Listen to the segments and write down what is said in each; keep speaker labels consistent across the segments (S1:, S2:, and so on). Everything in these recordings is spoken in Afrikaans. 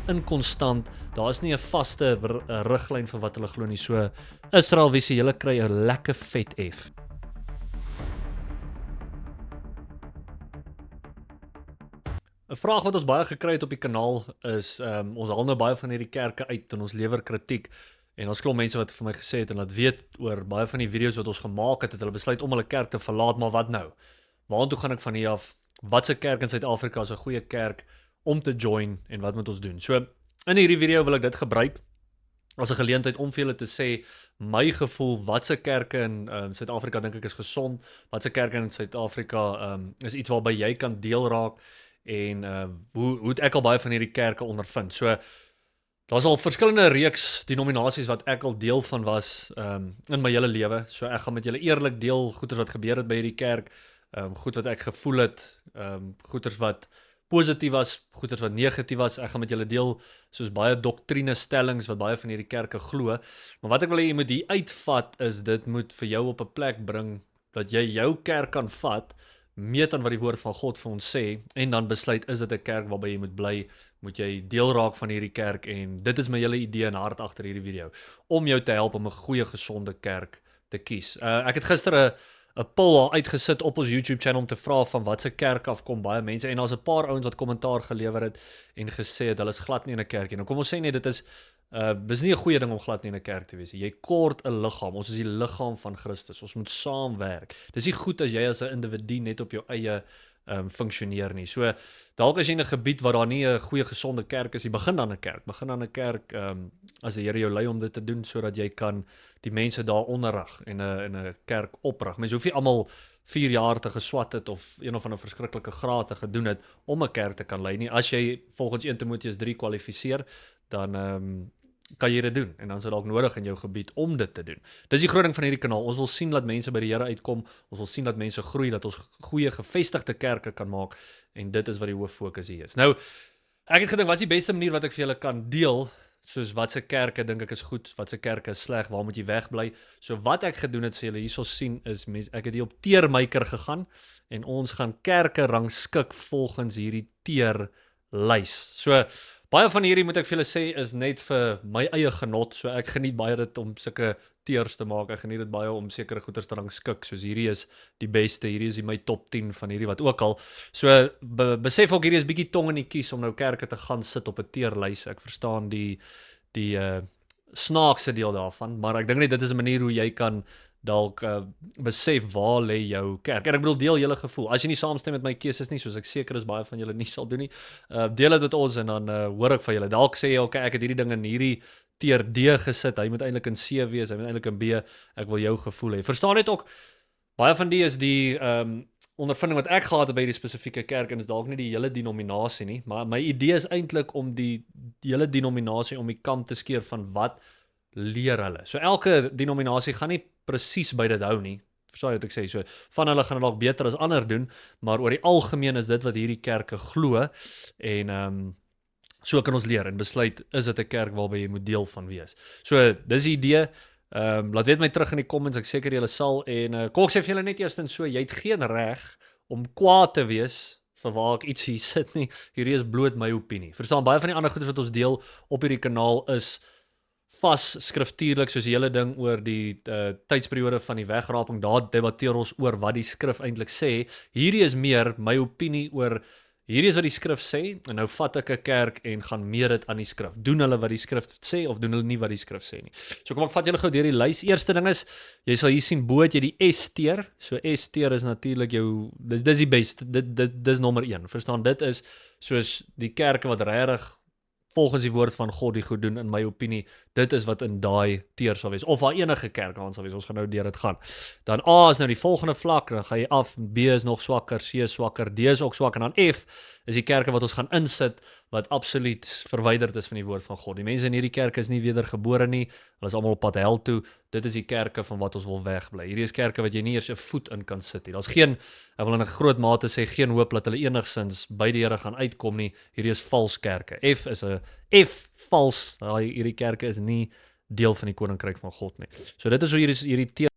S1: inkonstant, daar is nie 'n vaste riglyn vir wat hulle glo nie. So Israel, wie sê julle kry 'n lekker vet F. 'n Vraag wat ons baie gekry het op die kanaal is, ons haal nou baie van hierdie kerke uit en ons lewer kritiek, en ons klomp mense wat vir my gesê het en laat weet oor baie van die video's wat ons gemaak het, hulle besluit om hulle kerk te verlaat, maar wat nou? Waartoe gaan ek van hier af? Watse kerk in Suid-Afrika is 'n goeie kerk om te join en wat moet ons doen? So, in hierdie video wil ek dit gebruik as 'n geleentheid om vir julle te sê, my gevoel, watse kerke in Suid-Afrika dink ek is gesond, watse kerke in Suid-Afrika is iets waarby jy kan deel raak, en hoe het ek al baie van hierdie kerke ondervind. So, daar's al verskillende reeks denominasies wat ek al deel van was in my hele lewe. So ek gaan met julle eerlik deel goeters wat gebeur het by hierdie kerk, goed wat ek gevoel het, goeters wat positief was, goeters wat negatief was. Ek gaan met julle deel soos baie doktrine stellings wat baie van hierdie kerke glo. Maar wat ek wil hê jy moet hier uitvat is, dit moet vir jou op 'n plek bring dat jy jou kerk kan vat, meet aan wat die woord van God vir ons sê, en dan besluit, is dit 'n kerk waarby jy moet bly, moet jy deel raak van hierdie kerk, en dit is my hele idee en hart agter hierdie video, om jou te help om 'n goeie, gesonde kerk te kies. Ek het gister 'n poll al uitgesit op ons YouTube channel om te vra van watse kerk af kom baie mense, en daar's 'n paar ouens wat kommentaar gelewer het en gesê het hulle is glad nie in 'n kerk nie. Nou kom ons sê net, dit is dis nie 'n goeie ding om glad nie in 'n kerk te wees. Jy kort 'n liggaam. Ons is die liggaam van Christus. Ons moet saamwerk. Dis nie goed as jy as 'n individu net op jou eie funksioneer nie. So dalk as jy in 'n gebied waar daar nie 'n goeie gesonde kerk is, jy begin dan 'n kerk. Begin dan 'n kerk as die Here jou lei om dit te doen, sodat jy kan die mense daar onderrig en 'n kerk oprig. Mense hoef nie almal 4 jaar te geswat het of een of ander verskriklike graad te gedoen het om 'n kerk te kan lei nie. As jy volgens 1 Timoteus 3 kwalifiseer, dan kan jy dit doen, en dan is dit dalk nodig in jou gebied om dit te doen. Dis die groot ding van hierdie kanaal. Ons wil sien dat mense by die Here uitkom, ons wil sien dat mense groei, dat ons goeie gevestigde kerke kan maak, en dit is wat die hoof fokus hier is. Nou, ek het gedink, wat is die beste manier wat ek vir julle kan deel, soos watse kerke dink ek is goed, watse kerke is sleg, waar moet jy wegbly? So wat ek gedoen het, sê julle hierso sien, is ek het hier op teermaker gegaan, en ons gaan kerke rangskik volgens hierdie teerlys. So, baie van hierdie, moet ek vir julle sê, is net vir my eie genot. So ek geniet baie dit om sulke teers te maak. Ek geniet dit baie om sekere goeders te rangskik. Soos hierdie is die beste, hierdie is my top 10 van hierdie wat ook al. So besef ook, hierdie is bietjie tong in die kies om nou kerke te gaan sit op 'n teerlys. Ek verstaan die snaakse deel daarvan, maar ek dink net dit is 'n manier hoe jy kan dalk besef waar lê jou kerk. En ek bedoel, deel julle gevoel. As jy nie saamstem met my keuses nie, soos ek seker is baie van julle nie sal doen nie, deel dit met ons, en dan hoor ek van julle. Dalk sê jy, okay, ek het hierdie ding in hierdie tier D gesit, hy moet eintlik in C wees, hy moet eintlik in B, ek wil jou gevoel hê. Verstaan net ook, baie van die is die ondervinding wat ek gehad het by hierdie spesifieke kerk, en is dalk nie die hele denominasie nie, maar my idee is eintlik om die hele denominasie om die kam te skeer van wat leer hulle. So elke denominasie gaan nie presies by dit hou nie. Verstaan jy wat ek sê? So van hulle gaan dit dalk beter as ander doen, maar oor die algemeen is dit wat hierdie kerke glo, en so kan ons leer en besluit, is dit 'n kerk waarby jy moet deel van wees. So dis die idee. Laat weet my terug in die comments, ek seker julle sal, en kom ek sê vir julle net eerstens so, jy het geen reg om kwaad te wees vir waar ek iets hier sit nie. Hierdie is bloot my opinie. Verstaan, baie van die ander goeders wat ons deel op hierdie kanaal is vas skriftuurlik, soos die hele ding oor die tydsperiode van die wegraping. Daar debatteer ons oor wat die skrif eintlik sê. Hierdie is meer my opinie oor, hierdie is wat die skrif sê, en nou vat ek 'n kerk en gaan meer dit aan die skrif. Doen hulle wat die skrif sê, of doen hulle nie wat die skrif sê nie? So kom ek vat julle gou deur die lys. Eerste ding is, jy sal hier sien bo het jy die S-teer. So S-teer is natuurlik jou, dis die beste, dis nommer 1. Verstaan, dit is soos die kerke wat regtig volgens die woord van God die goed doen, in my opinie, dit is wat in daai teer sal wees, of waar enige kerk aan sal wees. Ons gaan nou deur dit gaan. Dan A is nou die volgende vlak, dan gaan jy af, B is nog swakker, C is swakker, D is ook swak, en dan F is die kerke wat ons gaan insit, wat absoluut verwyderd is van die woord van God. Die mense in hierdie kerke is nie wedergebore nie, hulle is almal op pad hel toe. Dit is die kerke van wat ons wil wegbly. Hierdie is kerke wat jy nie eers 'n voet in kan sit nie. Daar's geen, ek wil in 'n groot mate sê, geen hoop dat hulle enigsins by die Here gaan uitkom nie. Hierdie is vals kerke. F is 'n vals. Hierdie kerke is nie deel van die koninkryk van God nie. So dit is hoe hierdie teer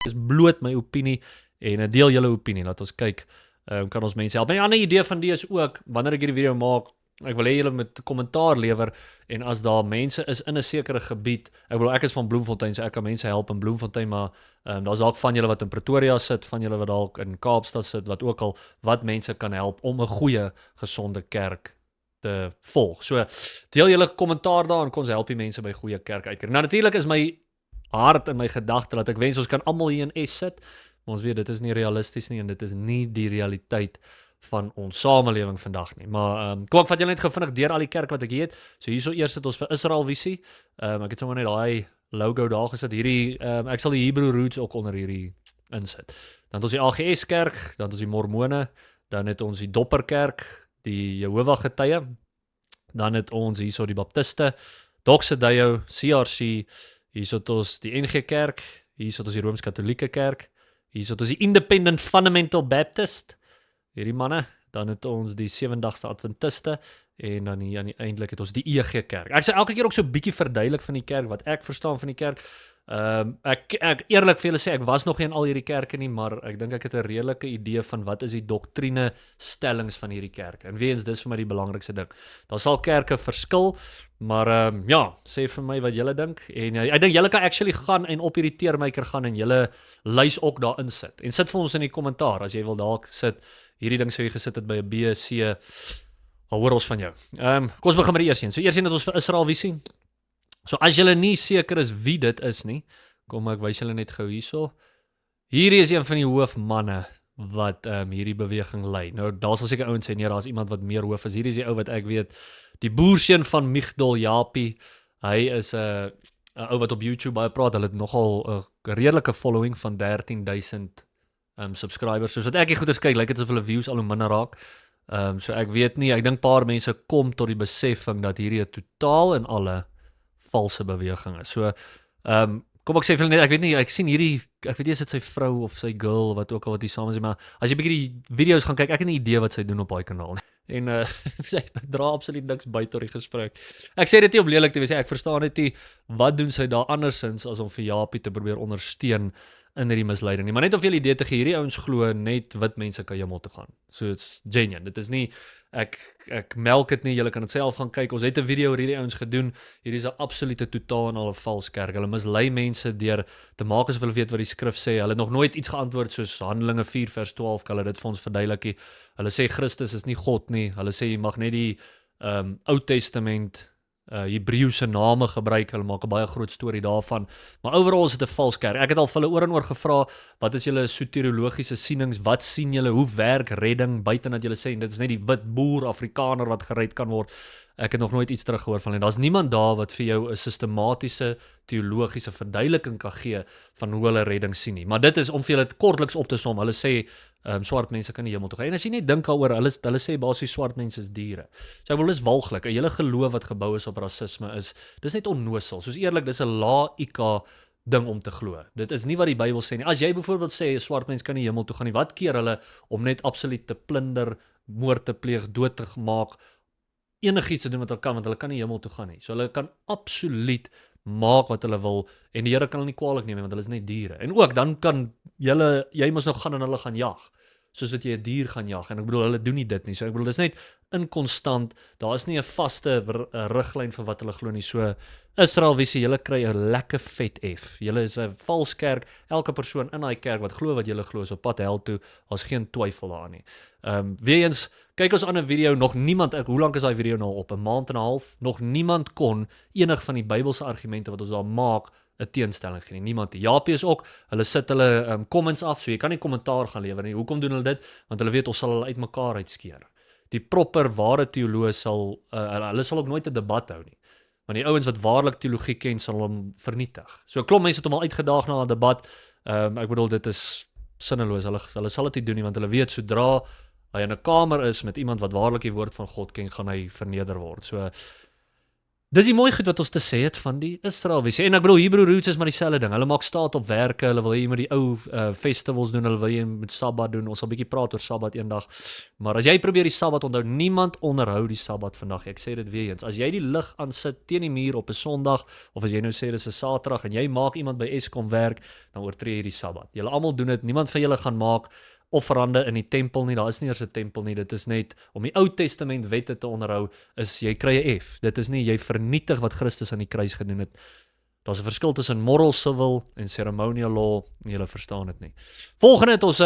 S1: is, bloot my opinie, en deel julle opinie. Laat ons kyk, kan ons mense help. My ander idee van die is ook, wanneer ek hierdie video maak, ek wil hê julle moet kommentaar lewer en as daar mense is in 'n sekere gebied, ek bedoel ek is van Bloemfontein, so ek kan mense help in Bloemfontein, maar daar's dalk van julle wat in Pretoria sit, van julle wat dalk in Kaapstad sit, wat ook al wat mense kan help om 'n goeie, gesonde kerk te volg. So deel julle kommentaar daar en kom ons help die mense by goeie kerk uitkry. Nou natuurlik is my hart en my gedagte dat ek wens ons kan almal hier in S sit, maar ons weet dit is nie realisties nie en dit is nie die realiteit van ons samelewing vandag nie. Maar kom ek vat julle net gevindig deur al die kerk wat ek hier het. So hierso eers het ons vir Israel Visie. Ek het sommer net daai logo daar gesit. Hierdie ek sal die Hebrew Roots ook onder hierdie insit. Dan het ons die AGS kerk, dan het ons die Mormone, dan het ons die Dopperkerk, die Jehovah Getuie, dan het ons hierso die Baptiste, Doxedayo, CRC, hierso het ons die NG Kerk, hierso het ons die Rooms-Katolieke Kerk, hierso het ons die Independent Fundamental Baptist, hierdie manne, dan het ons die Sewendagse Adventiste en dan aan die eindelik het ons die EG Kerk. Ek sê elke keer ook so 'n bietjie verduidelik van die kerk wat ek verstaan van die kerk. Ek eerlik vir julle sê ek was nog nie in al hierdie kerke nie, maar ek dink ek het 'n redelike idee van wat is die doktrine stellings van hierdie kerke. En weens dis vir my die belangrikste ding. Daar sal kerke verskil, maar ja, sê vir my wat julle dink en ek dink julle kan actually gaan en op hierdie teermaker gaan en julle lys ook daarin sit. En sit vir ons in die kommentaar as jy wil dalk sit hierdie ding sou jy gesit het by 'n B, C, hoor ons van jou. Kom ons begin met die eerste een. So eers een het ons vir Israel Visie. So as julle nie seker is wie dit is nie, kom ek wys julle net gou hierso. Hierdie is een van die hoofmanne wat hierdie beweging lei. Nou daar sal seker ouens sê nee, daar's iemand wat meer hoof is. Hierdie is die ou wat ek weet, die boerseun van Migdol Japie. Hy is 'n ou wat op YouTube baie praat. Hulle het nogal 'n redelike following van 13,000 subscribers. Soos wat ek hier goed as kyk, lyk dit asof hulle views al hoe minder raak. So ek weet nie, ek dink paar mense kom tot die besefing dat hierdie 'n totaal en alle valse beweging is. So kom ek sê vir julle net, ek weet nie, ek sien hierdie, ek weet nie is dit sy vrou of sy girl wat ook al wat hier saam is, maar as jy bietjie die video's gaan kyk, ek het nie idee wat sy doen op daai kanaal nie. En sy dra absoluut niks by tot die gesprek. Ek sê dit nie om lelik te wees, ek verstaan net nie wat doen sy daar andersins as om vir Japie te probeer ondersteun in hierdie misleiding nie. Maar net om vir julle idee te gee, hierdie ouens glo net wit mense kan hemel toe gaan. So it's genuine. Dit is nie ek melk dit nie, julle kan dit self gaan kyk. Ons het 'n video oor hierdie ouens gedoen. Hierdie is 'n absolute totaal en al 'n vals kerk. Hulle mislei mense deur te maak asof hulle weet wat die skrif sê. Hulle het nog nooit iets geantwoord soos Handelinge 4 vers 12 kan hulle dit vir ons verduidelik. Hulle sê Christus is nie God nie. Hulle sê jy mag net die Ou Testament Hebreëse name gebruik. Hulle maak 'n baie groot storie daarvan. Maar overall is dit 'n vals kerk. Ek het al vir hulle oor en oor gevra, wat is julle soteriologiese sienings? Wat sien julle? Hoe werk redding buite dat julle sê en dit is net die wit boer Afrikaner wat gered kan word? Ek het nog nooit iets teruggehoor van hulle. Daar's niemand daar wat vir jou 'n sistematiese teologiese verduideliking kan gee van hoe hulle redding sien nie. Maar dit is om vir julle kortliks op te som. Hulle sê swart mense kan nie hemel toe gaan. En as jy net dink daaroor, hulle sê basies swart mense is diere. So ek wil dis walglik. 'n Hele geloof wat gebou is op rasisme dis net onnosel. Soos eerlik, dis 'n lae IQ ding om te glo. Dit is nie wat die Bybel sê nie. As jy byvoorbeeld sê 'n swart mens kan nie hemel toe gaan nie, wat keer hulle om net absoluut te plunder, moord te pleeg, dood te maak, enigiets te doen wat hulle kan, want hulle kan nie hemel toe gaan nie. So hulle kan absoluut maak wat hulle wil en die Here kan hulle nie kwaadlik neem want hulle is net diere. En ook dan kan jy mos nou gaan en hulle gaan jag, soos wat jy 'n dier gaan jag. En ek bedoel hulle doen nie dit nie. So ek bedoel dis net inkonstant. Daar is nie 'n vaste riglyn vir wat hulle glo nie. So Israel Visie, julle kry 'n lekker vet F. Julle is 'n vals kerk. Elke persoon in daai kerk wat glo wat julle glo is op pad hel toe. Daar's geen twyfel daarin nie. Weer eens, kyk ons aan 'n video, nog niemand, hoe lank is daai video nou op? 'n maand en 'n half. Nog niemand kon enig van die Bybelse argumente wat ons daar maak 'n teenstelling gee nie. Niemand. Japie is ook, hulle sit hulle comments af, so jy kan nie kommentaar gaan lewer nie. Hoekom doen hulle dit? Want hulle weet ons sal hulle uitmekaar uitskeer. Die proper ware teoloog sal hulle sal ook nooit 'n debat hou nie. Want die ouens wat waarlik teologie ken sal hom vernietig. So 'n klomp mense het hom al uitgedaag na 'n debat. Ek bedoel dit is sinneloos. Hulle sal dit nie doen nie want hulle weet sodra hy in 'n kamer is met iemand wat waarlik die woord van God ken, gaan hy verneder word. So dis die mooi goed wat ons te sê het van die Israel Visie. En ek bedoel Hebrew Roots is maar dieselfde ding. Hulle maak staat op werke, hulle wil jy met die ou festivals doen, hulle wil jy met Sabbat doen. Ons sal 'n bietjie praat oor Sabbat eendag. Maar as jy probeer die Sabbat onthou, niemand onderhou die Sabbat vandag. Ek sê dit weer eens. As jy die lig aan sit teen die muur op 'n Sondag of as jy nou sê dis 'n Saterdag en jy maak iemand by Eskom werk, dan oortree jy die Sabbat. Julle almal doen dit. Niemand van julle gaan maak offerande in die tempel nie, daar is nie eers 'n tempel nie, dit is net om die Ou Testament wette te onderhou, is jy kry 'n F. Dit is nie jy vernietig wat Christus aan die kruis gedoen het. Daar's 'n verskil tussen moral civil en ceremonial law, en julle verstaan dit nie. Volgende het ons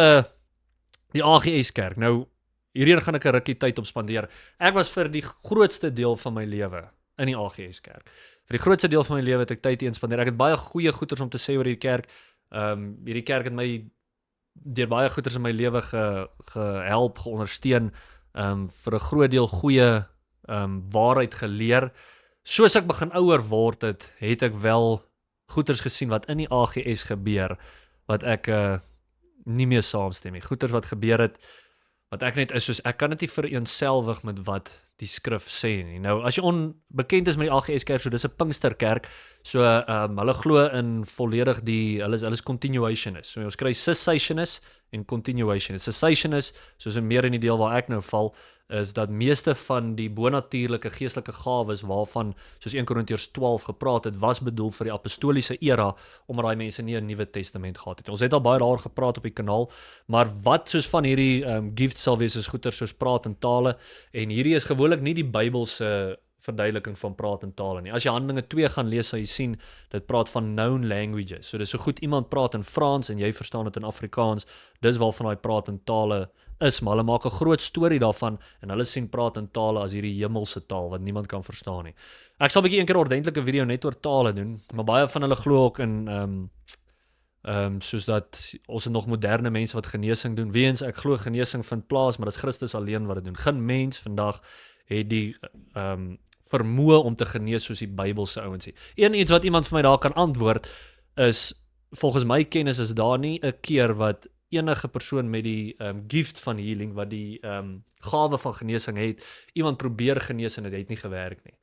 S1: die AGS kerk. Nou hierheen gaan ek 'n rukkie tyd op spandeer. Ek was vir die grootste deel van my lewe in die AGS kerk. Vir die grootste deel van my lewe het ek tyd inspandeer. Ek het baie goeie goeders om te sê oor hierdie kerk. Hierdie kerk het my deur baie goeders in my lewe gehelp, geondersteun, vir 'n groot deel goeie waarheid geleer. Soos ek begin ouer word het ek wel goeders gesien wat in die AGS gebeur wat ek nie meer saamstem nie. Goeders wat gebeur het wat ek net is soos ek kan dit nie vereenselwig met wat die skrif sê nie. Nou as jy onbekend is met die AGS kerk, so dis 'n Pinksterkerk, so hulle glo in volledig hulle is continuationist. So ons kry cessationist en continuationist. Cessationist, soos in meer in die deel waar ek nou val, is dat meeste van die bonatuurlike geestelike gawes waarvan soos 1 Korintiërs 12 gepraat het, was bedoel vir die apostoliese era, omdat daai mense nie 'n Nuwe Testament gehad het. Ons het al baie daaroor gepraat op die kanaal, maar wat soos van hierdie gifts sal wees is goeie soos praat in tale, en hierdie is gewoonlik nie die Bybelse verduideliking van praat in tale nie. As jy Handelinge 2 gaan lees, sal jy sien, dit praat van known languages. So dis so goed iemand praat in Frans en jy verstaan dit in Afrikaans, dis waarvan daai praat in tale is, maar hulle maak 'n groot storie daarvan en hulle sien praat in tale as hierdie hemelse taal wat niemand kan verstaan nie. Ek sal 'n bietjie eendag 'n ordentlike video net oor tale doen, maar baie van hulle glo ook in soos dat ons het nog moderne mense wat genesing doen. Weens ek glo genesing vind plaas, maar dis Christus alleen wat dit doen. Geen mens vandag het die vermoë om te genees soos die Bybelse ouens nie. Iets wat iemand vir my daar kan antwoord is, volgens my kennis is daar nie 'n keer wat enige persoon met die gift van healing, wat die gawe van genesing het, iemand probeer genees en dit het nie gewerk nie.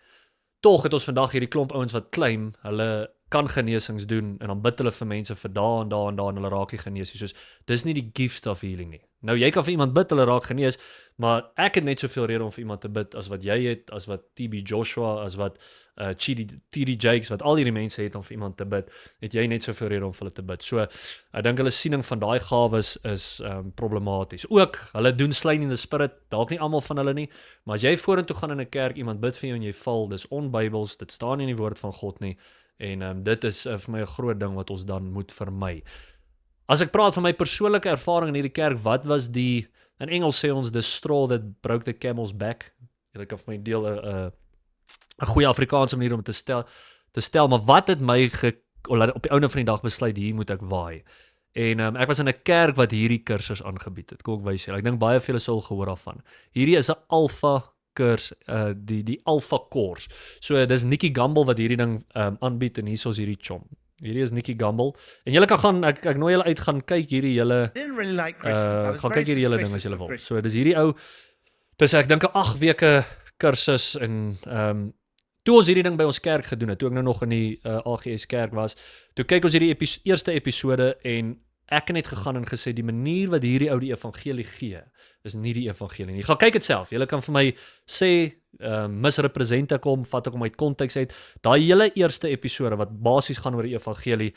S1: Tog het ons vandag hierdie klomp ouens wat claim hulle kan genesings doen en dan bid hulle vir mense vir daar en hulle raak nie genees nie. Soos dis nie die gift of healing nie. Nou jy kan vir iemand bid, hulle raak genees, maar ek het net soveel rede om vir iemand te bid as wat jy het, as wat TB Joshua, as wat TD Jakes, wat al hierdie mense het om vir iemand te bid, het jy net soveel rede om vir hulle te bid. So ek dink hulle siening van daai gawes is problematies. Ook hulle doen slain in the spirit, dalk nie almal van hulle nie, maar as jy vorentoe gaan in 'n kerk, iemand bid vir jou en jy val, dis onbybels, dit staan nie in die woord van God nie. En dit is vir my 'n groot ding wat ons dan moet vermy. As ek praat van my persoonlike ervaring in hierdie kerk, wat was in Engels sê ons, the straw that broke the camel's back. Julle kan vir my deel 'n goeie Afrikaanse manier om te stel, maar wat het my op die einde van die dag besluit, hier moet ek waai. En ek was in 'n kerk wat hierdie kursus aangebied het. Kom ek wys julle. Ek dink baie van julle sal gehoor daarvan. Hierdie is 'n alpha kurs, die alpha course. So dis Nikki Gamble wat hierdie ding aanbied en hier's hierdie chom. Hierdie is Nikki Gamble. En julle kan gaan, ek nooi julle uit, gaan kyk hierdie julle gaan kyk hierdie julle ding as julle wil. So dis hierdie ou, dis ek dink 'n 8 weke kursus en toe ons hierdie ding by ons kerk gedoen het, toe ek nou nog in die AGS kerk was, toe kyk ons hierdie eerste episode en ek het net gegaan en gesê die manier wat hierdie ou die evangelie gee is nie die evangelie nie. Gaan kyk dit self. Julle kan vir my sê misrepresent ek hom, vat ek hom uit konteks uit. Daai hele eerste episode wat basies gaan oor die evangelie,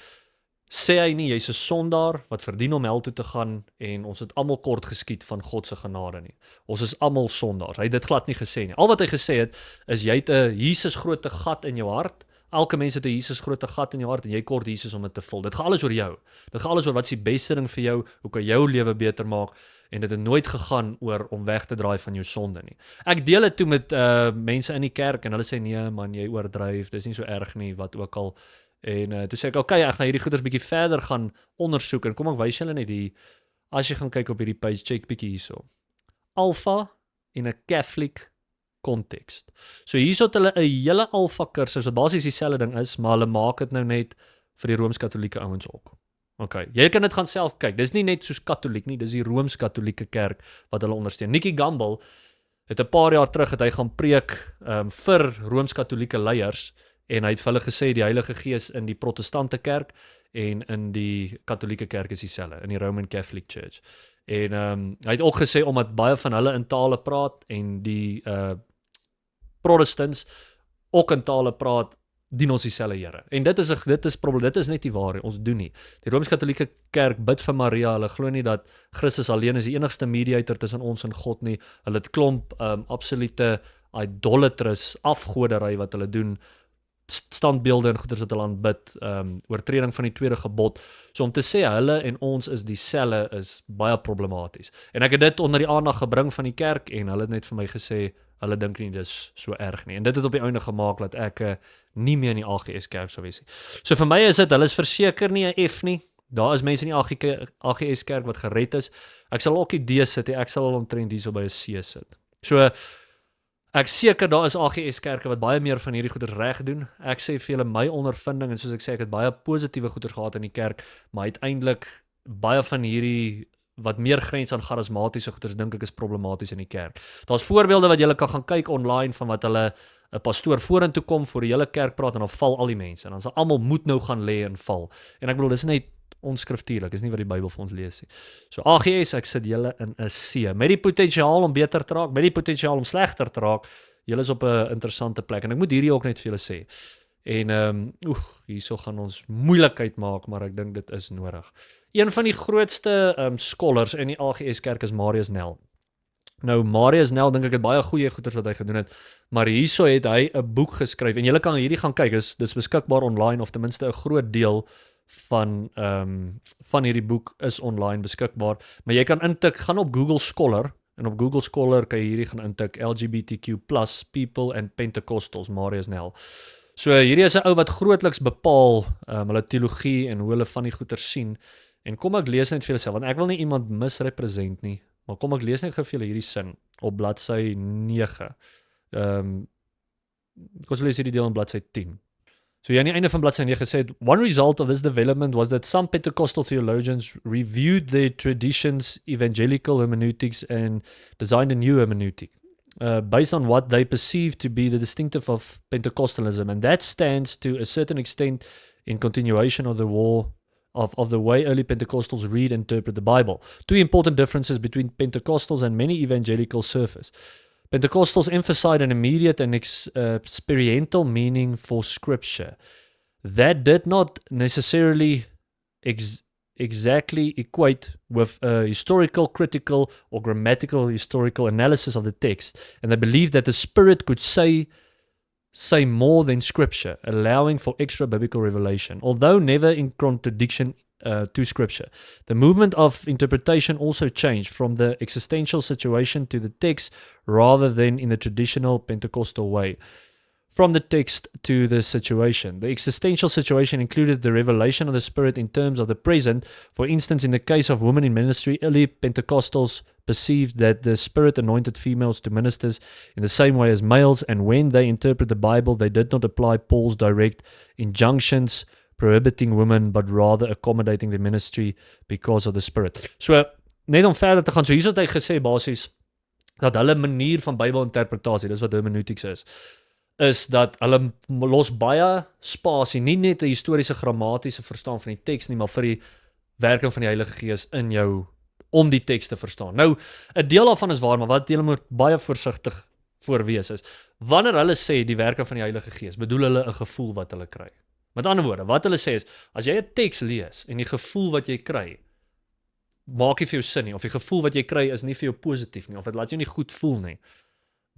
S1: sê hy nie jy's 'n sondaar wat verdien om hel toe te gaan en ons het almal kort geskiet van God se genade nie. Ons is almal sondaars. Hy het dit glad nie gesê nie. Al wat hy gesê het is jy het 'n Jesus groote gat in jou hart. Elke mens het 'n Jesus groote gat in jou hart en jy kort Jesus om dit te vul. Dit gaan alles oor jou. Dit gaan alles oor wat is die beste ding vir jou, hoe kan jou lewe beter maak, en dit het nooit gegaan oor om weg te draai van jou sonde nie. Ek deel dit toe met mense in die kerk en hulle sê nee man, jy oordryf, dis nie so erg nie, wat ook al. En toe sê ek, okay, ek gaan hierdie goeders bietjie verder gaan ondersoek en kom ek wys julle net hier, as jy gaan kyk op hierdie page, check bietjie hierso. Alpha in 'n Catholic context. So hierso het hulle 'n hele alpha kursus wat basies dieselfde ding is, maar hulle maak dit nou net vir die Rooms-Katolieke ouens ook. Okay, jy kan dit gaan self kyk. Dis nie net soos Katoliek nie, dis die Rooms-Katolieke kerk wat hulle ondersteun. Nikki Gamble het 'n paar jaar terug het hy gaan preek vir Rooms-Katolieke leiers en hy het vir hulle gesê die Heilige Gees in die Protestante kerk en in die Katolieke kerk is dieselfde, in die Roman Catholic Church. En hy het ook gesê omdat baie van hulle in tale praat en die Protestants ook in tale praat, dien ons dieselfde Here. En dit is net nie waar, ons doen nie. Die Rooms-Katolieke Kerk bid vir Maria, hulle glo nie dat Christus alleen is die enigste mediator tussen ons en God nie. Hulle het klomp absolute idolatrous afgodery wat hulle doen, standbeelde en goeders wat hulle aanbid, oortreding van die tweede gebod. So om te sê hulle en ons is dieselfde is baie problematies. En ek het dit onder die aandag gebring van die kerk en hulle het net vir my gesê hulle dink nie dis so erg nie. En dit het op die einde gemaak dat ek nie meer in die AGS kerk sou wees nie. So vir my is dit, hulle is verseker nie 'n F nie. Daar is mense in die AGS kerk wat gered is. Ek sal ook die D sit, ek sal al omtrent hierso by 'n C sit. So ek seker daar is AGS kerke wat baie meer van hierdie goeders reg doen. Ek sê vir julle my ondervinding en soos ek sê ek het baie positiewe goeders gehad in die kerk, maar uiteindelik baie van hierdie wat meer grens aan charismatiese goeders dink ek is problematies in die kerk. Daar's voorbeelde wat julle kan gaan kyk online van wat hulle 'n pastoor vorentoe kom voor die hele kerk praat en dan val al die mense en dan sal almal moet nou gaan lê en val. En ek bedoel dis net onskriftuurlik, dis nie wat die Bybel vir ons lees nie. So AGS, ek sit julle in 'n C, met die potensiaal om beter te raak, met die potensiaal om slegter te raak. Julle is op 'n interessante plek en ek moet hierdie ook net vir julle sê. En hierso gaan ons moeilikheid maak, maar ek dink dit is nodig. Een van die grootste scholars in die AGS kerk is Marius Nel. Nou Marius Nel dink ek het baie goeie goeders wat hy gedoen het, maar hierso het hy 'n boek geskryf en julle kan hierdie gaan kyk, dis beskikbaar online of ten minste 'n groot deel van hierdie boek is online beskikbaar, maar jy kan intik, gaan op Google Scholar en op Google Scholar kan jy hierdie gaan intik LGBTQ+ people and Pentecostals, Marius Nel. So hierdie is 'n ou wat grootliks bepaal hulle teologie en hoe hulle van die goeie sien. En kom ek lees net vir julle self, want ek wil nie iemand misrepresent nie, maar kom ek lees net vir julle hierdie sin op bladsy 9. Ek lees hierdie deel in bladsy 10. So hier aan die einde van bladsy 9 gesê, one result of this development was that some Pentecostal theologians reviewed their traditions, evangelical hermeneutics, and designed a new hermeneutic. Based on what they perceive to be the distinctive of Pentecostalism, and that stands to a certain extent in continuation of the way early Pentecostals read and interpret the Bible. Two important differences between Pentecostals and many evangelical surfers. Pentecostals emphasize an immediate and experiential meaning for Scripture. That did not necessarily exactly equate with a historical, critical, or grammatical historical analysis of the text, and they believed that the Spirit could say more than Scripture, allowing for extra biblical revelation, although never in contradiction to Scripture. The movement of interpretation also changed from the existential situation to the text rather than in the traditional Pentecostal way. From the text to the situation. The existential situation included the revelation of the Spirit in terms of the present. For instance, in the case of women in ministry, early Pentecostals perceived that the Spirit anointed females to ministers in the same way as males, and when they interpret the Bible, they did not apply Paul's direct injunctions prohibiting women, but rather accommodating the ministry because of the Spirit. So, net om verder te gaan, so hier het hy gesê basies, dat hulle manier van Bybelinterpretasie, dis wat hermeneutics is dat hulle los baie spasie, nie net 'n historiese grammatiese verstaan van die teks nie, maar vir die werking van die Heilige Gees in jou, om die teks te verstaan. Nou, 'n deel daarvan is waar, maar wat jy moet baie voorsigtig voor wees is, wanneer hulle sê die werking van die Heilige Gees, bedoel hulle 'n gevoel wat hulle kry. Met ander woorde, wat hulle sê is, as jy 'n teks lees, en die gevoel wat jy kry, maak nie vir jou sin nie, of die gevoel wat jy kry is nie vir jou positief nie, of dit laat jou nie goed voel nie,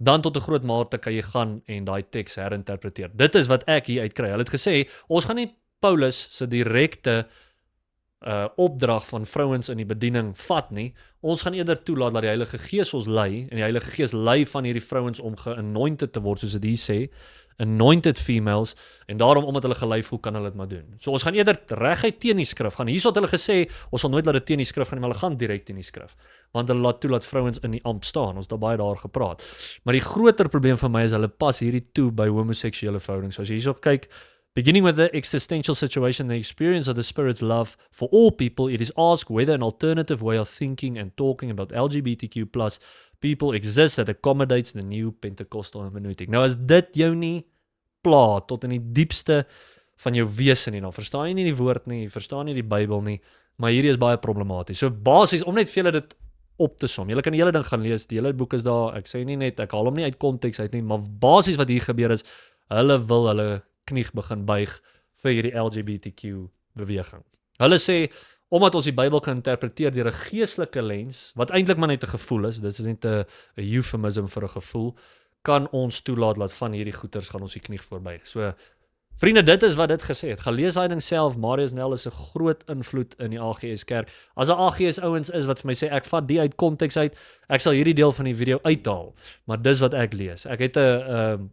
S1: dan tot 'n groot mate kan jy gaan en daai teks herinterpreteer. Dit is wat ek hier uitkry. Hulle het gesê, ons gaan nie Paulus se direkte opdrag van vrouens in die bediening vat nie. Ons gaan eerder toelaat dat die Heilige Gees ons lei, en die Heilige Gees lei van hierdie vrouens om geanointed te word, soos dit hier sê, anointed females, en daarom omdat hulle gelei voel, kan hulle dit maar doen. So ons gaan eerder reguit teen die skrif gaan. Hierso het hulle gesê, ons sal nooit laat dit teen die skrif gaan, maar hulle gaan direk teen die skrif. Want hulle laat toe dat vrouens in die amp staan. Ons het daar baie daar gepraat. Maar die groter probleem vir my is hulle pas hierdie toe by homoseksuele verhoudings. So as jy hierso kyk, beginning with the existential situation, the experience of the Spirit's love for all people, it is asked whether an alternative way of thinking and talking about LGBTQ+ people exists that accommodates the new Pentecostal hermeneutic. Nou as dit jou nie pla tot in die diepste van jou wese nie, dan verstaan jy nie die woord nie, verstaan nie die Bybel nie, maar hierdie is baie problematies. So basies, om net vir julle dit op te som, julle kan die hele ding gaan lees, die hele boek is daar, ek sê nie net, ek haal hom nie uit konteks uit nie, maar basies wat hier gebeur is, hulle wil hulle knie begin buig vir hierdie LGBTQ beweging. Hulle sê omdat ons die Bybel kan interpreteer deur 'n geestelike lens, wat eintlik maar net 'n gevoel is, dis net 'n euphemism vir 'n gevoel, kan ons toelaat dat van hierdie goeters gaan ons die knie voorbuig. So vriende, dit is wat dit gesê het. Gaan lees hy ding self. Marius Nel is 'n groot invloed in die AGS kerk. As 'n AGS ouens is wat vir my sê ek vat die uit konteks uit, ek sal hierdie deel van die video uithaal, maar dis wat ek lees. Ek het 'n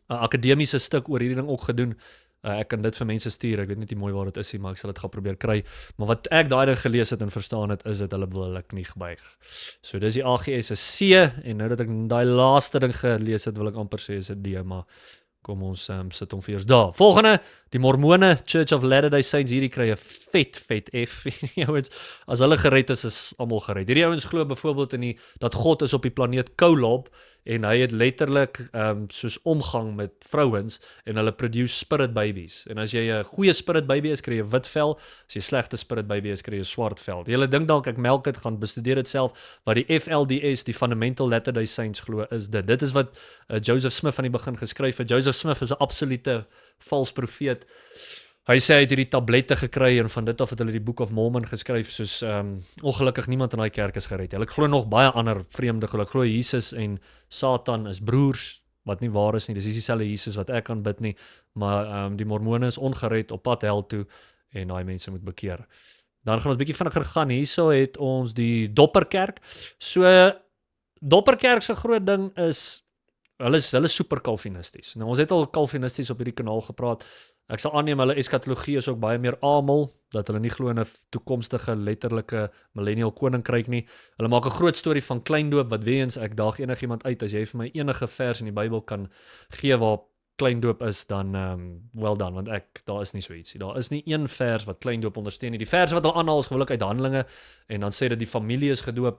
S1: akademiese stuk oor hierdie ding ook gedoen. Ek kan dit vir mense stuur. Ek weet net nie mooi waar dit is nie, maar ek sal dit gaan probeer kry. Maar wat ek daai ding gelees het en verstaan het, is dat hulle wil hulle knie buig. So dis die AGS is C, en nou dat ek daai laaste ding gelees het, wil ek amper sê is 'n D, maar kom ons sit hom vir eers daar. Volgende, die Mormone, Church of Latter-day Saints, hierdie kry 'n vet F. Die ouens, as hulle gered is almal gered. Hierdie ouens glo byvoorbeeld in dat God is op die planeet Kolob, en hy het letterlik soos omgang met vrouens, en hulle produce spirit babies. En as jy 'n goeie spirit baby is, kry jy 'n wit vel. As jy 'n slegte spirit baby is, kry jy 'n swart vel. Julle dink dalk ek melk dit, gaan bestudeer dit self, wat die FLDS, die Fundamental Latter-day Saints glo, is dit. Dit is wat Joseph Smith aan die begin geskryf het. Joseph Smith is 'n absolute vals profeet. Hy sê hy het hierdie tablette gekry, en van dit af het hulle die Book of Mormon geskryf, soos ongelukkig niemand in daai kerk is gered. Hulle glo nog baie ander vreemde glo. Ek glo Jesus en Satan is broers, wat nie waar is nie. Dis nie dieselfde Jesus wat ek aanbid nie, maar die Mormone is ongered op pad hel toe, en daai mense moet bekeer. Dan gaan ons bietjie vinniger gaan. Hierso het ons die Dopperkerk. So Dopperkerk se groot ding is hulle is super kalvinisties. Nou ons het al kalvinisties op hierdie kanaal gepraat. Ek sal aanneem hulle eskatologie is ook baie meer almal, dat hulle nie glo in 'n toekomstige letterlike millennial koninkryk nie. Hulle maak 'n groot storie van kleindoop, wat weens ek daag enigiemand uit, as jy vir my enige vers in die Bybel kan gee waar kleindoop is, dan well done, want daar is nie so ietsie. Daar is nie een vers wat kleindoop ondersteun nie. Die vers wat hulle aanhaal is gewoonlik uit Handelinge, en dan sê dat die familie is gedoop.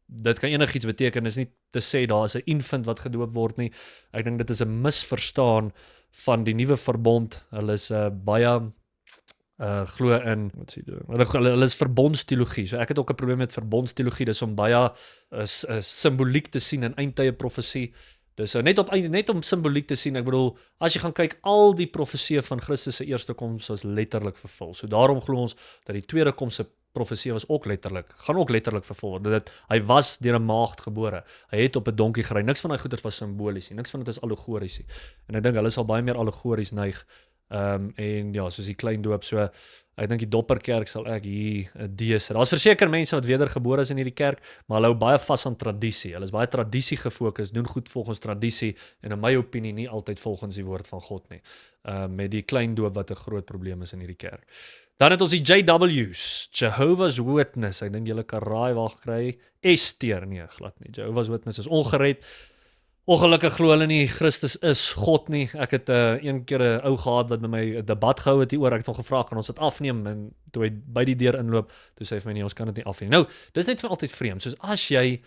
S1: Dit kan enigiets beteken, is nie te sê daar is 'n infant wat gedoop word nie. Ek dink dit is 'n misverstaan van die nuwe verbond. Hulle is baie glo in hulle is verbondsteologie. So ek het ook 'n probleem met verbondsteologie. Dis om baie simboliek te sien in eindtye profesie. Dus net om simboliek te sien. Ek bedoel, as jy gaan kyk, al die profeseë van Christus se eerste koms was letterlik vervul. So daarom glo ons dat die tweede koms se profeseë was ook gaan ook letterlik vervul word. Hy was deur 'n maagd gebore. Hy het op 'n donkie gery. Niks van daai goeders was simbolies nie. Niks van dit is allegories nie. En ek dink hulle sal baie meer allegories neig. En ja, soos die klein doop. So ek dink die Dopperkerk sal ek hier 'n D sit. Daar's verseker mense wat wedergebore is in hierdie kerk, maar hulle hou baie vas aan tradisie. Hulle is baie tradisie gefokus, doen goed volgens tradisie, en in my opinie nie altyd volgens die woord van God nie. Met die klein doop wat 'n groot probleem is in hierdie kerk. Dan het ons die JW's, Jehovah's Witness. Ek dink julle kan raai waar gekry. Esteer, nee, glad nie. Jehovah's Witness is ongered. Ongelukkig glo hulle nie Christus is God nie. Ek het een keer 'n ou gehad wat met my 'n debat gehou het hieroor. Ek het hom gevra, kan ons dit afneem? En toe hy by die deur inloop, toe sê hy vir my nee, ons kan dit nie afneem. Nou, dis net vir altyd vreemd. Soos as jy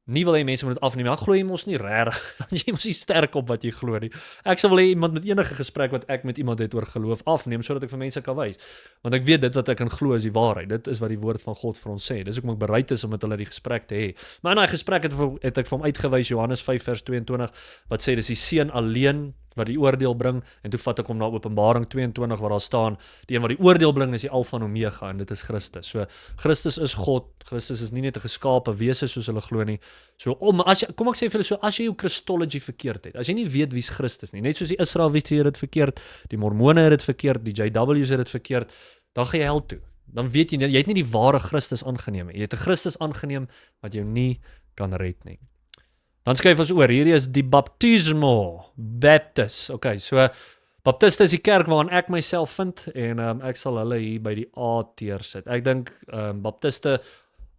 S1: nie wil hê mense moet dit afneem, dan glo jy mos nie regtig. Dan jy mos nie sterk op wat jy glo nie. Ek sou wil hê iemand met enige gesprek wat ek met iemand het oor geloof afneem, sodat ek vir mense kan wys. Want ek weet dit wat ek in glo is die waarheid. Dit is wat die woord van God vir ons sê. Dis hoekom ek bereid is om met hulle die gesprek te hê. Maar in daai gesprek het ek vir hom uitgewys Johannes 5 vers 22 wat sê dis die seun alleen wat die oordeel bring, en toe vat ek hom na Openbaring 22 waar daar staan, die een wat die oordeel bring is die Alfa en Omega, en dit is Christus. So Christus is God. Christus is nie net 'n geskape wese soos hulle glo nie. So kom ek sê vir julle, so as jy jou Christology verkeerd het, as jy nie weet wie's Christus nie, net soos die Israeliete het dit verkeerd, die Mormone het dit verkeerd, die JW's het dit verkeerd, dan gaan jy hel toe. Dan weet jy het nie die ware Christus aangeneem nie. Jy het 'n Christus aangeneem wat jou nie kan red nie. Dan skryf ons oor, hierdie is die Baptismo, Baptist. Okay, so Baptiste is die kerk waarin ek myself vind, en ek sal hulle hier by die A teer sit. Ek dink Baptiste,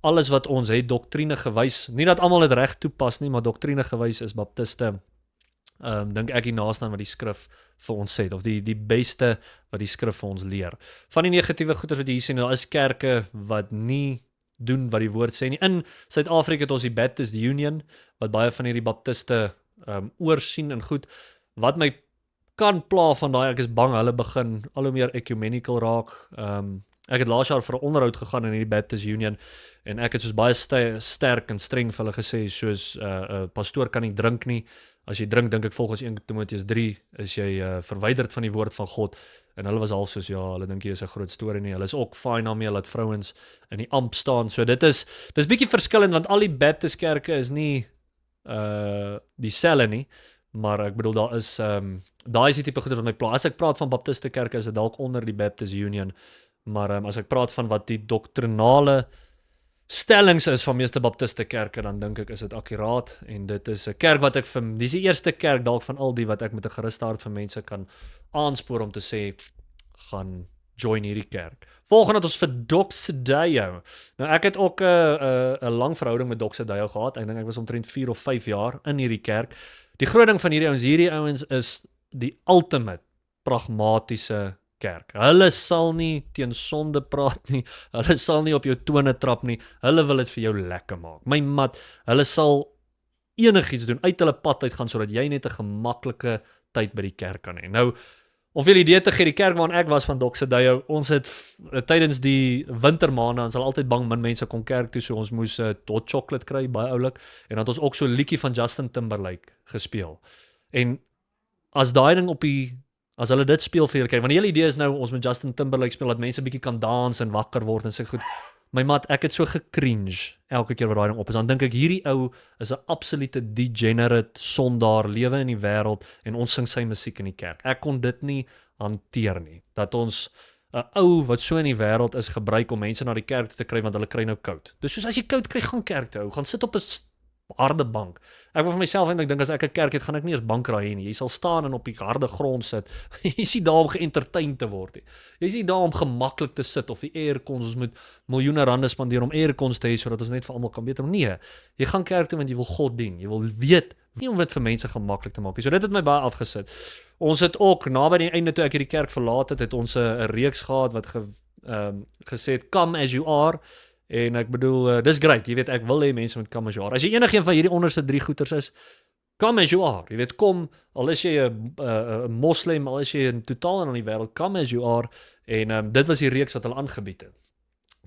S1: alles wat ons het, doktrine gewys, nie dat almal dit reg toepas nie, maar doktrine gewys is Baptiste, dink ek die naaste aan wat die skrif vir ons sê, of die beste wat die skrif vir ons leer. Van die negatiewe goeders wat jy hier sien, daar is kerke wat nie doen wat die woord sê nie. In Suid-Afrika het ons die Baptist Union, wat baie van hierdie baptiste oorsien en goed. Wat my kan pla van daai, ek is bang, hulle begin al hoe meer ecumenical raak. Ek het laas jaar vir 'n onderhoud gegaan in hierdie Baptist Union, en ek het soos baie sterk en streng vir hulle gesê, soos pastoor kan nie drink nie, as jy drink, dink ek volgens 1 Timoteus 3 is jy verwyderd van die woord van God. En hulle was half soos ja, hulle dink jy is 'n groot storie nie. Hulle is ook fyn daarmee dat vrouens in die amp staan. So dis bietjie verskillend want al die Baptist kerke is nie dieselfde nie, maar ek bedoel daar is daai is die tipe goeie wat my pla. As ek praat van Baptiste kerke is dit dalk onder die Baptist Union, maar as ek praat van wat die doktrinale stellings is van meeste Baptiste kerke, dan dink ek is dit akkuraat en dit is 'n kerk wat dis die eerste kerk dalk van al die wat ek met 'n geruste hart vir mense kan aanspoor om te sê gaan join hierdie kerk. Volgende het ons vir Doxedayo. Nou ek het ook 'n lang verhouding met Doxedayo gehad. Ek dink ek was omtrent 4 of 5 jaar in hierdie kerk. Die groot ding van hierdie ouens is die ultimate pragmatiese kerk. Hulle sal nie teen sonde praat nie. Hulle sal nie op jou tone trap nie. Hulle wil dit vir jou lekker maak. My mat, hulle sal enigiets doen, uit hulle pad uit gaan sodat jy net 'n gemaklike tyd by die kerk kan hê. Nou om vir julle idee te gee, die kerk waarin ek was van Doxedayo, ons het tydens die wintermaande, ons sal altyd bang min mense kom kerk toe, so ons moes hot chocolate kry, baie oulik, en dan het ons ook so 'n liedjie van Justin Timberlake gespeel. En as daai ding as hulle dit speel vir julle kyk, want die hele idee is nou, ons met Justin Timberlake speel, dat mense bietjie kan dans en wakker word en sê goed, my mat, ek het so gecringe elke keer wat daai ding op is, dan dink ek hierdie ou is 'n absolute degenerate sondaar, lewe in die wêreld en ons sing sy musiek in die kerk. Ek kon dit nie hanteer nie, dat ons 'n ou wat so in die wêreld is gebruik om mense na die kerk te kry want hulle kry nou koud. Dis soos as jy koud kry, gaan kerk toe, gaan sit op 'n harde bank. Ek wil vir myself eintlik dink as ek 'n kerk het, gaan ek nie eens bankraai hê nie. Jy sal staan en op die harde grond sit. Jy is nie daar om geëntertain te word nie. Jy is nie daar om gemaklik te sit of die aircons, ons moet miljoene rande spandeer om aircons te hê sodat ons net vir almal kan beter. Nee, jy gaan kerk toe want jy wil God dien. Jy wil weet, nie om dit vir mense gemaklik te maak nie. So dit het my baie afgesit. Ons het ook naby die einde toe ek hierdie kerk verlaat het, ons 'n reeks gehad wat gesê het come as you are. En ek bedoel, dis great, jy weet, ek wil hê mense moet come as you are. As jy enigeen van hierdie onderste 3 goeters is, come as you are. Jy weet, kom, al is jy 'n moslim, al is jy in totaal in die wêreld, come as you are. En dit was die reeks wat hulle aangebied het.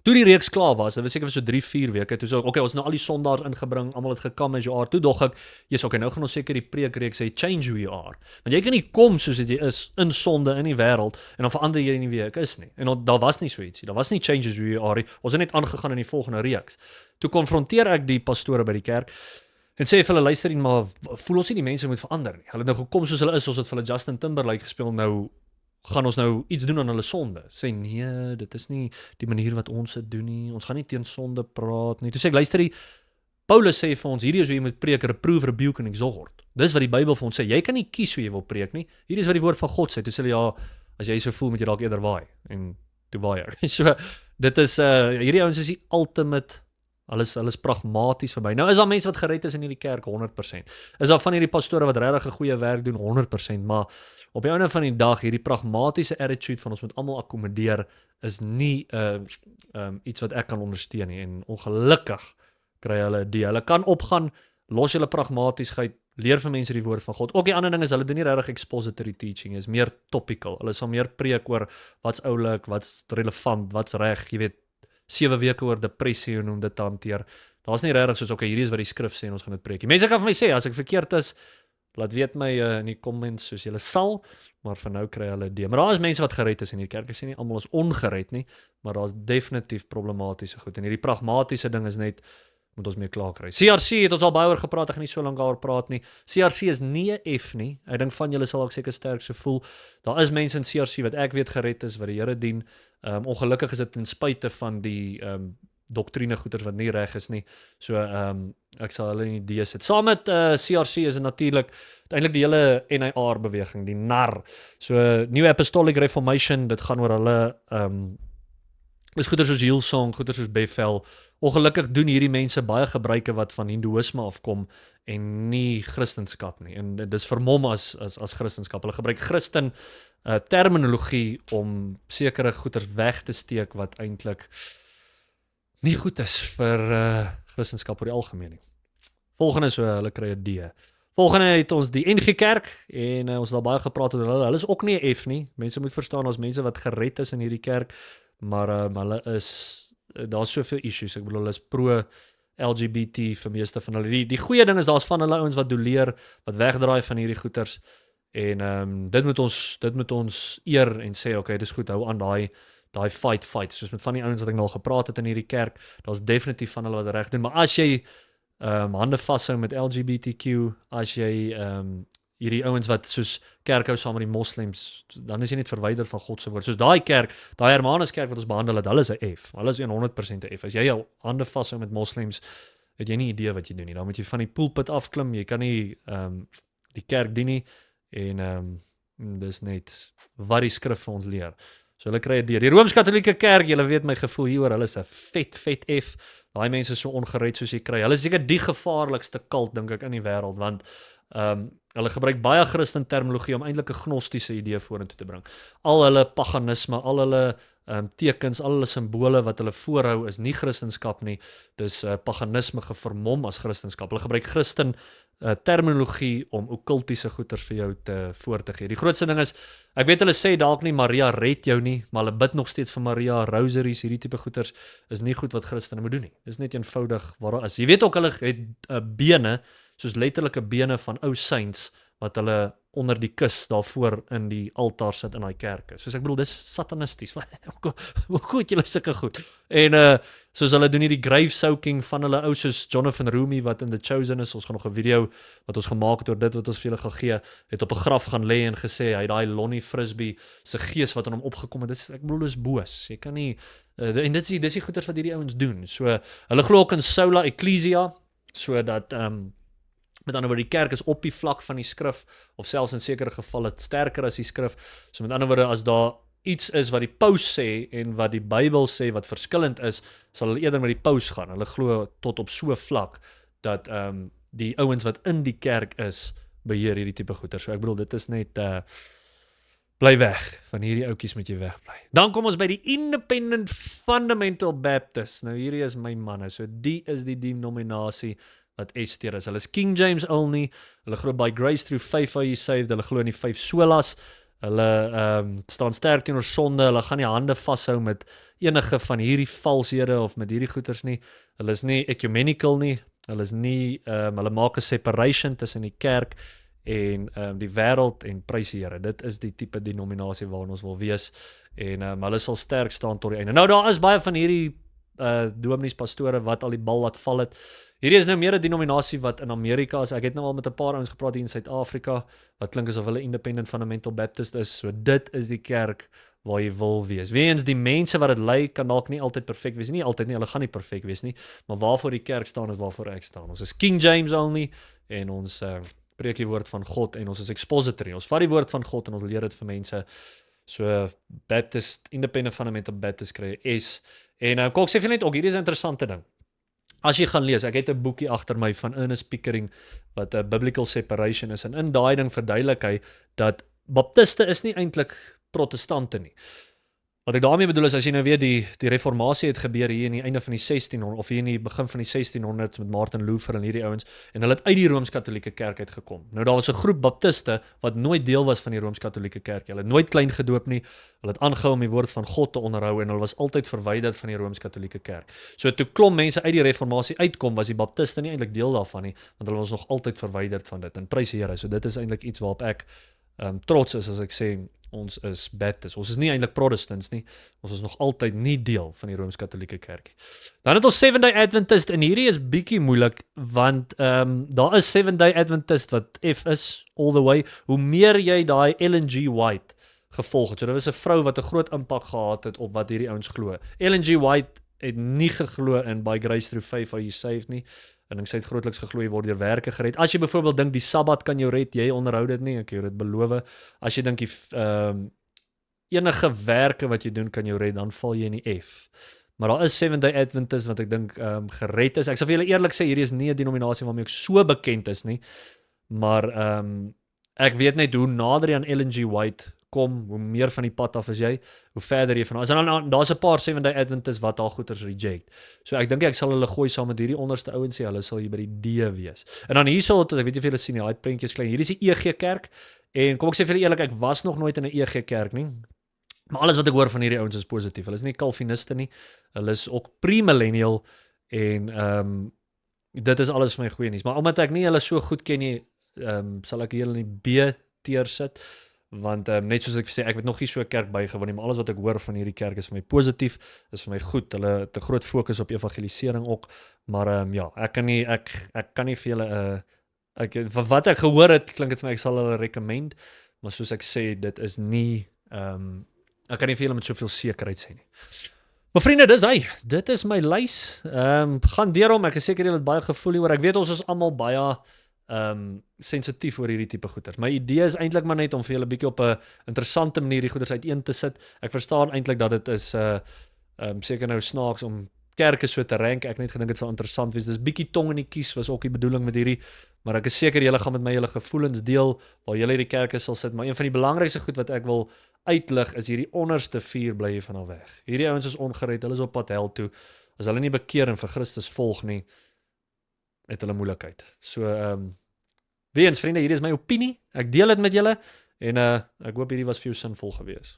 S1: Toe die reeks klaar was, dit was seker vir so 3-4 weke, toe so, ons nou al die sondaars ingebring, almal het gekam as you are, toe dog ek, nou gaan ons seker die preekreeks sê, change who you are. Want jy kan nie kom soos dit jy is, in sonde in die wêreld, en dan verander jy nie wie ek is nie. En daar was nie so ietsie, daar was nie changes who you are nie, ons het net aangegaan in die volgende reeks. Toe konfronteer ek die pastore by die kerk, en sê vir hulle, luister nie, maar voel ons nie die mense moet verander nie. Hulle het nou gekom soos hulle is, ons het vir hulle Justin Timberlake gespeel, nou gaan ons nou iets doen aan hulle sonde. Sê nee, dit is nie die manier wat ons dit doen nie. Ons gaan nie teen sonde praat nie. Toe sê ek, luister die Paulus sê vir ons, hierdie is hoe jy moet preek, reprove, rebuke en exhort. Dis wat die Bybel vir ons sê. Jy kan nie kies hoe jy wil preek nie. Hierdie is wat die woord van God sê. Toe sê hulle ja, as jy so voel moet jy dalk eerder waai en toe waai jy. So dit is hierdie ouens is die ultimate. Alles pragmaties verby. Nou is daar mense wat gered is in hierdie kerk 100%. Is daar van hierdie pastore wat regtig 'n goeie werk doen 100%, maar op die einde van die dag hierdie pragmatiese attitude van ons moet almal akkommodeer is nie iets wat ek kan ondersteun nie en ongelukkig kry hulle kan opgaan, los julle pragmatiesheid, leer vir mense die woord van God. Ook die ander ding is hulle doen nie regtig expository teaching, is meer topical. Hulle sal meer preek oor wat's oulik, wat's relevant, wat's reg, jy weet 7 weke oor depressie en hoe om dit te hanteer. Daar's nie regtig soos hierdie is wat die skrif sê en ons gaan dit preek. Die mense kan vir my sê as ek verkeerd is, laat weet my in die comments soos julle sal, maar vir nou kry hulle die. Maar daar is mense wat gered is in hierdie kerk. Ek sê nie almal is ongered nie, maar daar's definitief problematiese goed. En hierdie pragmatiese ding is net moet ons mee klaar kry. CRC het ons al baie oor gepraat, ek gaan nie so lank daaroor praat nie. CRC is nie 'n F nie. Ek dink van julle sal ook seker sterk so voel. Daar is mense in CRC wat ek weet gered is, wat die Here dien. Ongelukkig is dit ten spyte van die doktrine goeters wat nie reg is nie. So ek sal hulle nie idee sit. Saam met CRC is dit natuurlik uiteindelik die hele NIR beweging, die NAR. So New Apostolic Reformation, dit gaan oor hulle is goeters soos Hillsong, goeters soos Bethel. Ongelukkig doen hierdie mense baie gebruike wat van Hindoeïsme afkom en nie Christendom nie. En dis vermom as Christendom. Hulle gebruik Christen terminologie om sekere goeters weg te steek wat eintlik nie goed is vir Christendom oor die algemeen nie. Volgende is hulle kry 'n D. Volgende het ons die NG Kerk en ons het al baie gepraat oor hulle. Hulle is ook nie 'n F nie. Mense moet verstaan as mense wat gered is in hierdie kerk, maar hulle is daar's soveel issues. Ek bedoel hulle is pro LGBT vir meeste van hulle. Die goeie ding is daar's van hulle ouens wat doleer, wat wegdraai van hierdie goeters en dit moet ons eer en sê okay, dis goed, hou aan daai fight. Soos met van die ouens wat ek nou al gepraat het in hierdie kerk, daar's definitief van hulle wat reg doen, maar as jy hande vashou met LGBTQ, as jy hierdie ouens wat soos kerk hou saam met die moslems, dan is jy net verwyder van God se woord. Soos daai Hermanus kerk wat ons behandel het, hulle is 'n F. Hulle is 100% 'n F. As jy jou hande vashou met moslems, het jy nie idee wat jy doen nie. Dan moet jy van die pulpit afklim. Jy kan nie die kerk dien nie en dis net wat die skrif vir ons leer. So hulle kry dit deur. Die Rooms-Katolieke Kerk, julle weet my gevoel hieroor, hulle is 'n vet F. Daai mense is so ongered soos jy kry. Hulle is seker die gevaarlikste kult dink ek in die wêreld want hulle gebruik baie Christen terminologie om eintlik 'n gnostiese idee vorentoe te bring. Al hulle paganisme, al hulle tekens, al hulle simbole wat hulle voorhou is nie Christendom nie. Dis paganisme gevermom as Christendom. Hulle gebruik Christen terminologie om okkultiese goeters vir jou voor te gee. Die grootste ding is, ek weet hulle sê dalk nie Maria red jou nie, maar hulle bid nog steeds vir Maria, rosaries, hierdie tipe goeters is nie goed wat Christene moet doen nie. Dis net eenvoudig waar daar is. Jy weet ook hulle het bene, soos letterlike bene van ou saints wat hulle onder die kus daarvoor in die altaar sit in daai kerke. Soos ek bedoel, dis satanisties. Hoe goed julle sulke goed. En soos hulle doen hierdie grave soaking van hulle ou soos Jonathan Rumi wat in The Chosen is. Ons gaan nog 'n video wat ons gemaak het oor dit wat ons vir julle gaan gee, het op 'n graf gaan lê en gesê hy daai Lonnie Frisbee se gees wat aan hom opgekom het. Ek bedoel dis boos. Jy kan nie en dis die goeters wat hierdie ouens doen. So hulle glo ook in sola ecclesia, sodat met ander woorde, die kerk is op die vlak van die skrif, of selfs in sekere gevalle sterker as die skrif. So met ander woorde, as daar iets is wat die paus sê en wat die Bybel sê wat verskillend is, sal hulle eerder met die paus gaan. Hulle glo tot op so vlak dat die ouens wat in die kerk is, beheer hierdie tipe goeder. So ek bedoel, dit is net bly weg. Van hierdie ouetjies moet jy wegbly. Dan kom ons by die Independent Fundamental Baptist. Nou hierdie is my manne. So die is die denominasie wat esteer is. Hulle is King James only. Hulle glo by grace through faith are you saved. Hulle glo in die 5 solas. Hulle staan sterk teenoor sonde. Hulle gaan nie hande vashou met enige van hierdie valshede of met hierdie goeters nie. Hulle is nie ecumenical nie. Hulle is nie hulle maak 'n separation tussen die kerk en die wêreld en prys die Here. Dit is die tipe denominasie waarin ons wil wees en hulle sal sterk staan tot die einde. Nou daar is baie van hierdie dominees, pastore wat al die bal laat val het. Hierdie is nou meer 'n denominasie wat in Amerika is. Ek het nou al met 'n paar ouens gepraat hier in Suid-Afrika wat klink asof hulle Independent Fundamental Baptist is. So dit is die kerk waar jy wil wees. Weens die mense wat dit lei kan dalk nie altyd perfek wees nie, altyd nie, hulle gaan nie perfek wees nie, maar waarvoor die kerk staan is waarvoor ek staan. Ons is King James only en ons preek die woord van God en ons is expository. Ons vat die woord van God en ons leer dit vir mense. So Baptist, Independent Fundamental Baptist kry S. En kom ek sê vir net ook, hierdie is 'n interessante ding. As jy gaan lees, ek het 'n boekie agter my van Ernest Pickering wat 'n biblical separation is en in daai ding verduidelik hy dat baptiste is nie eintlik protestante nie. Wat ek daarmee bedoel is, as jy nou weet die reformatie het gebeur hier in die einde van die 1600 of hier in die begin van die 1600s met Martin Luther en hierdie ouens en hulle het uit die Rooms-Katolieke kerk uitgekom. Nou daar was 'n groep baptiste wat nooit deel was van die Rooms-Katolieke kerk. Hulle het nooit klein gedoop nie. Hulle het aangehou om die woord van God te onderhou en hulle was altyd verwyderd van die Rooms-Katolieke kerk. So toe klomp mense uit die reformatie uitkom, was die baptiste nie eintlik deel daarvan nie, want hulle was nog altyd verwyderd van dit. En prys die Here. So dit is eintlik iets waarop ek trots is as ek sê ons is Baptist. Ons is nie eintlik Protestants nie. Ons is nog altyd nie deel van die Rooms-Katolieke kerk. Dan het ons Seventh-day Adventist en hierdie is bietjie moeilik want daar is Seventh-day Adventist wat F is all the way. Hoe meer jy daai Ellen G. White gevolg het. So dit was 'n vrou wat 'n groot impak gehad het op wat hierdie ouens glo. Ellen G. White het nie geglo in by grace through faith are you saved nie. En sy het grootliks geglo jy word deur werke gered. As jy byvoorbeeld dink die Sabbat kan jou red, jy onderhou dit nie, ek jou dit beloof. As jy dink die enige werke wat jy doen kan jou red, dan val jy in die F. Maar daar is Seventh-day Adventist wat ek dink gered is. Ek sal vir julle eerlik sê, hierdie is nie 'n denominasie waarmee ek so bekend is nie, maar ek weet net hoe nader jy aan Ellen G. White kom, hoe meer van die pad af is jy, hoe verder jy van is. En dan daar's 'n paar Seventh-day Adventists wat daar goeters reject. So ek dink ek sal hulle gooi saam met hierdie onderste ouens sê, hulle sal hier by die D wees. En dan hierso, ek weet nie of julle sien nie, daai prentjies klein. Hierdie is die EG kerk. En kom ek sê vir julle eerlik, ek was nog nooit in 'n EG kerk nie. Maar alles wat ek hoor van hierdie ouens is positief. Hulle is nie Calviniste nie. Hulle is ook premillennial en dit is alles vir my goeie nuus. Maar omdat ek nie hulle so goed ken nie, sal ek hulle in die B-tier sit. Want net soos ek sê, ek het nog nie so 'n kerk bygewoon nie, maar alles wat ek hoor van hierdie kerk is vir my positief, is vir my goed. Hulle het 'n groot fokus op evangelisering ook, maar ja, ek kan nie vir julle van wat ek gehoor het, klink dit vir my ek sal hulle recommend, maar soos ek sê, dit is nie ek kan nie vir julle met soveel sekerheid sê nie. Maar vriende, dis hy. Dit is my lys. Gaan deur hom. Ek is seker julle het baie gevoel hieroor. Ek weet ons is almal baie sensitief oor hierdie tipe goeters. My idee is eintlik maar net om vir julle 'n bietjie op 'n interessante manier die goeters uiteen te sit. Ek verstaan eintlik dat dit is seker nou snaaks om kerke so te rank. Ek net gedink dit sal interessant wees. Dis bietjie tong in die kies was ook die bedoeling met hierdie, maar ek is seker julle gaan met my julle gevoelens deel waar julle hierdie kerke sal sit, maar een van die belangrikste goed wat ek wil uitlig is hierdie onderste 4 bly hier van al weg. Hierdie ouens is ongered, hulle is op pad hel toe. As hulle nie bekeer en vir Christus volg nie, het hulle moeilikheid. So weens vriende, hierdie is my opinie. Ek deel dit met julle en ek hoop hierdie was vir jou sinvol gewees.